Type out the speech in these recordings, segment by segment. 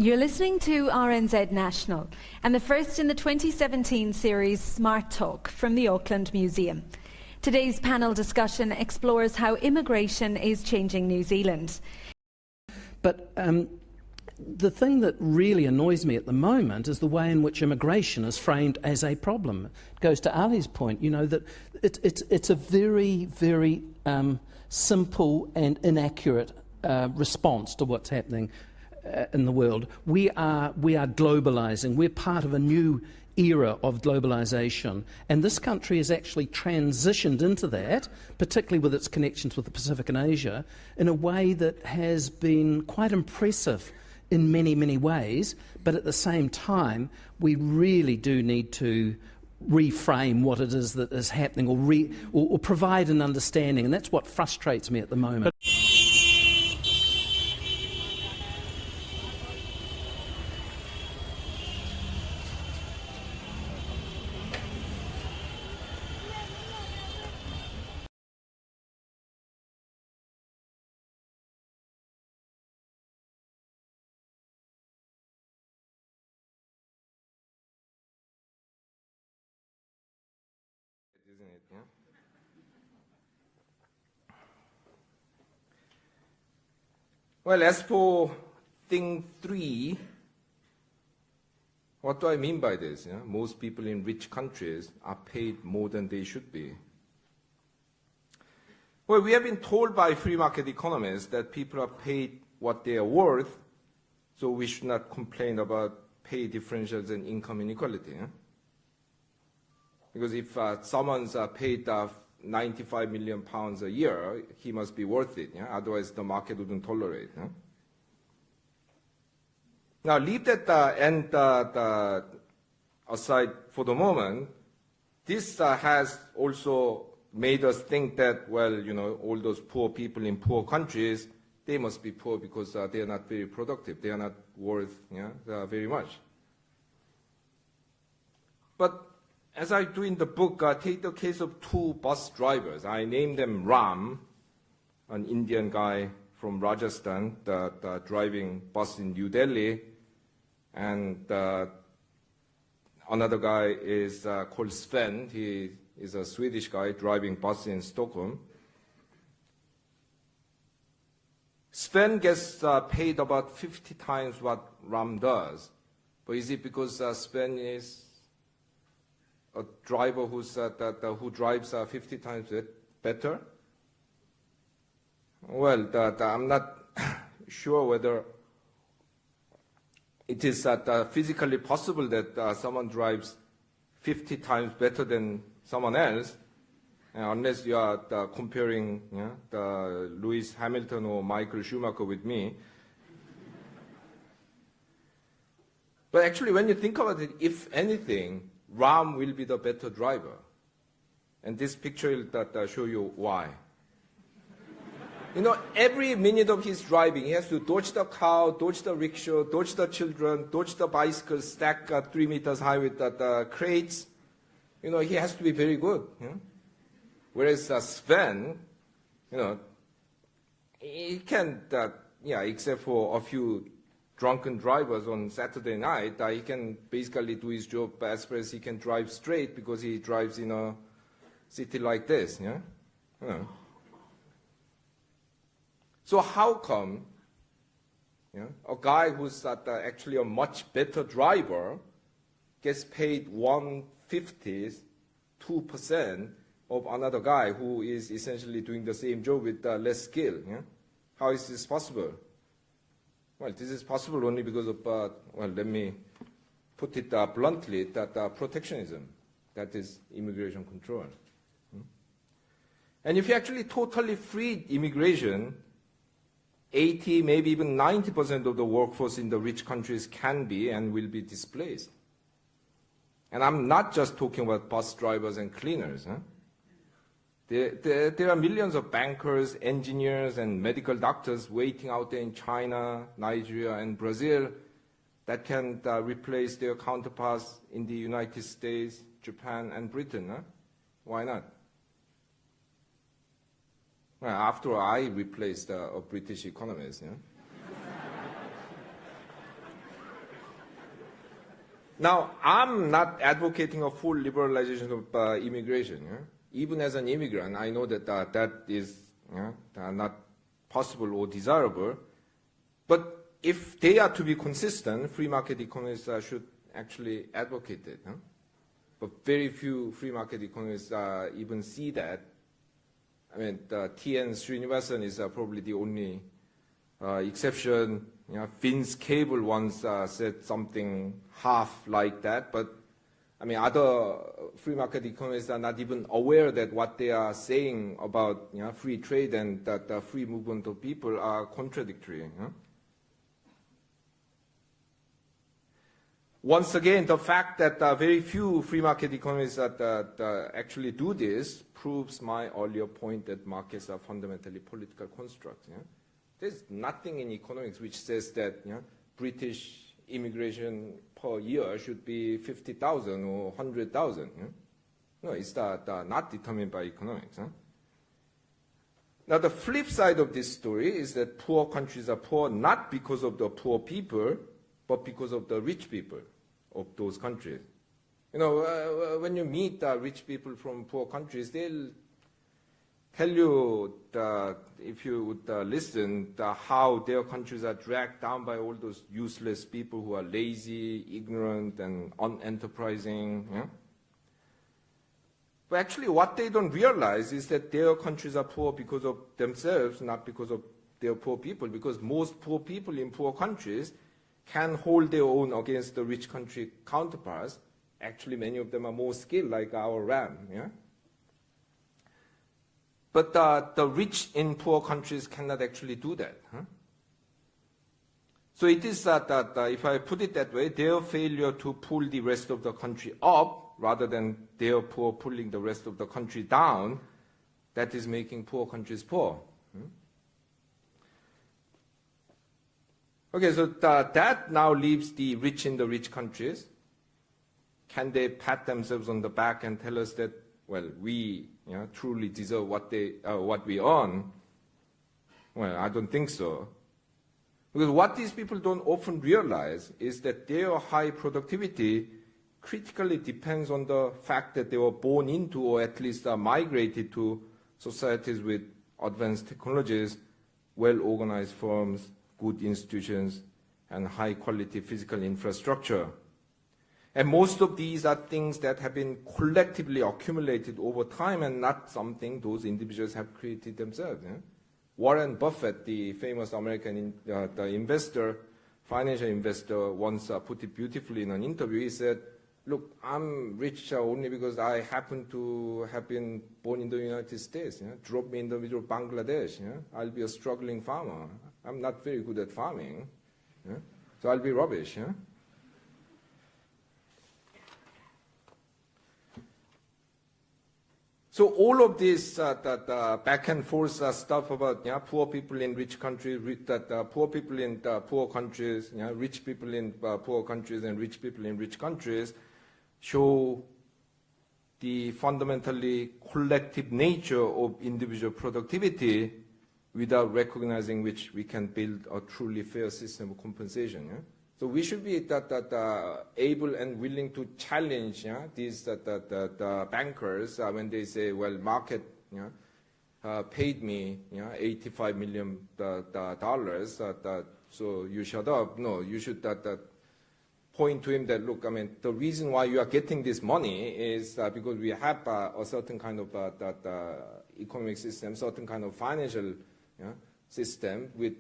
You're listening to RNZ National and the first in the 2017 series Smart Talk from the Auckland Museum. Today's panel discussion explores how immigration is changing New Zealand. But the thing that really annoys me at the moment is the way in which immigration is framed as a problem. It goes to Ali's point, you know, that it's a very, very simple and inaccurate response to what's happening in the world. We are globalising. We're part of a new era of globalisation, and this country has actually transitioned into that, particularly with its connections with the Pacific and Asia, in a way that has been quite impressive in many, many ways. But at the same time, we really do need to reframe what it is that is happening, or provide an understanding, and that's what frustrates me at the moment. Isn't it? Yeah? Well, as for thing 3, what do I mean by this? Yeah? Most people in rich countries are paid more than they should be. Well, we have been told by free market economists that people are paid what they are worth, so we should not complain about pay differentials and income inequality. Yeah? Because if someone's paid 95 million pounds a year, he must be worth it. Yeah? Otherwise, the market wouldn't tolerate. Yeah? Now, leave that end aside for the moment. This has also made us think that, well, you know, all those poor people in poor countries, they must be poor because they are not very productive. They are not worth very much. But as I do in the book, take the case of 2 bus drivers. I named them Ram, an Indian guy from Rajasthan driving bus in New Delhi, and another guy is called Sven. He is a Swedish guy driving bus in Stockholm. Sven gets paid about 50 times what Ram does. But is it because Sven is a driver who drives 50 times better? Well, I'm not sure whether it is physically possible that someone drives 50 times better than someone else, unless you are comparing Lewis Hamilton or Michael Schumacher with me. But actually, when you think about it, if anything, Ram will be the better driver. And this picture will show you why. You know, every minute of his driving, he has to dodge the cow, dodge the rickshaw, dodge the children, dodge the bicycle, stack 3 meters high with the crates. You know, he has to be very good. You know? Whereas Sven, you know, he can, except for a few drunken drivers on Saturday night, he can basically do his job as far as he can drive straight because he drives in a city like this. Yeah? You know. So how come a guy who's actually a much better driver gets paid 1/50, 2% of another guy who is essentially doing the same job with less skill? Yeah? How is this possible? Well, this is possible only because of, let me put it bluntly, that protectionism, that is immigration control. And if you actually totally freed immigration, 80, maybe even 90% of the workforce in the rich countries can be and will be displaced. And I'm not just talking about bus drivers and cleaners. Huh? There are millions of bankers, engineers, and medical doctors waiting out there in China, Nigeria, and Brazil that can replace their counterparts in the United States, Japan, and Britain. Huh? Why not? Well, after all, I replaced a British economist. Now, I'm not advocating a full liberalization of immigration. Yeah? Even as an immigrant, I know that that is not possible or desirable. But if they are to be consistent, free market economies should actually advocate it. Huh? But very few free market economies even see that. I mean, T.N. Srinivasan is probably the only exception. Vince Cable once said something half like that, but I mean, other free market economists are not even aware that what they are saying about free trade and that free movement of people are contradictory. Once again, the fact that very few free market economies that actually do this proves my earlier point that markets are fundamentally political constructs. There's nothing in economics which says that British immigration per year should be 50,000 or 100,000. No, it's not determined by economics. Now, the flip side of this story is that poor countries are poor not because of the poor people, but because of the rich people of those countries. When you meet rich people from poor countries, they'll tell you, if you would listen, how their countries are dragged down by all those useless people who are lazy, ignorant, and unenterprising. But actually, what they don't realize is that their countries are poor because of themselves, not because of their poor people, because most poor people in poor countries can hold their own against the rich country counterparts. Actually, many of them are more skilled, like our RAM. But the rich in poor countries cannot actually do that. So it is that if I put it that way, their failure to pull the rest of the country up, rather than their poor pulling the rest of the country down, that is making poor countries poor. Okay, so that now leaves the rich in the rich countries. Can they pat themselves on the back and tell us that, well, we truly deserve what we earn? Well, I don't think so. Because what these people don't often realize is that their high productivity critically depends on the fact that they were born into, or at least migrated to, societies with advanced technologies, well-organized firms, good institutions, and high-quality physical infrastructure. And most of these are things that have been collectively accumulated over time and not something those individuals have created themselves. Warren Buffett, the famous American investor, financial investor, once put it beautifully in an interview. He said, look, I'm rich only because I happen to have been born in the United States. Drop me in the middle of Bangladesh. I'll be a struggling farmer. I'm not very good at farming. So I'll be rubbish. So all of this back and forth stuff about poor people in rich countries, poor people in poor countries, rich people in poor countries and rich people in rich countries show the fundamentally collective nature of individual productivity, without recognizing which we can build a truly fair system of compensation. So we should be able and willing to challenge these bankers when they say, well, market paid me $85 million, so you shut up. No, you should point to him that, look, I mean, the reason why you are getting this money is because we have a certain kind of economic system, certain kind of financial system with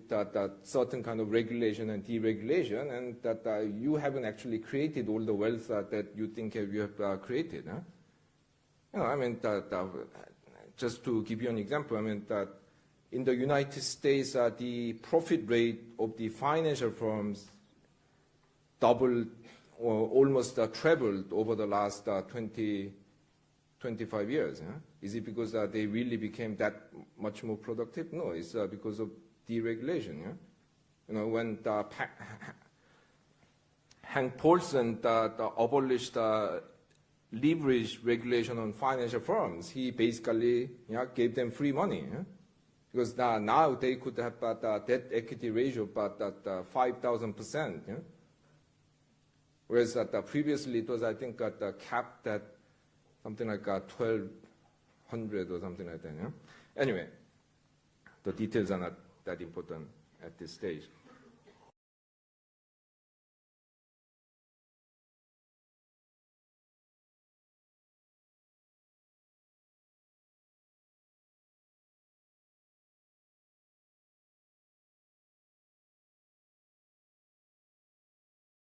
certain kind of regulation and deregulation, and that you haven't actually created all the wealth that you think you have created. I mean, just to give you an example, I mean, that in the United States, the profit rate of the financial firms doubled or almost trebled over the last 25 years. Is it because they really became that much more productive? No, it's because of deregulation. When Hank Paulson abolished leverage regulation on financial firms, he basically gave them free money. Because now they could have debt equity ratio about 5,000%. Whereas previously it was, I think, capped at something like 1,200 or something like that. Yeah? Anyway, the details are not that important at this stage.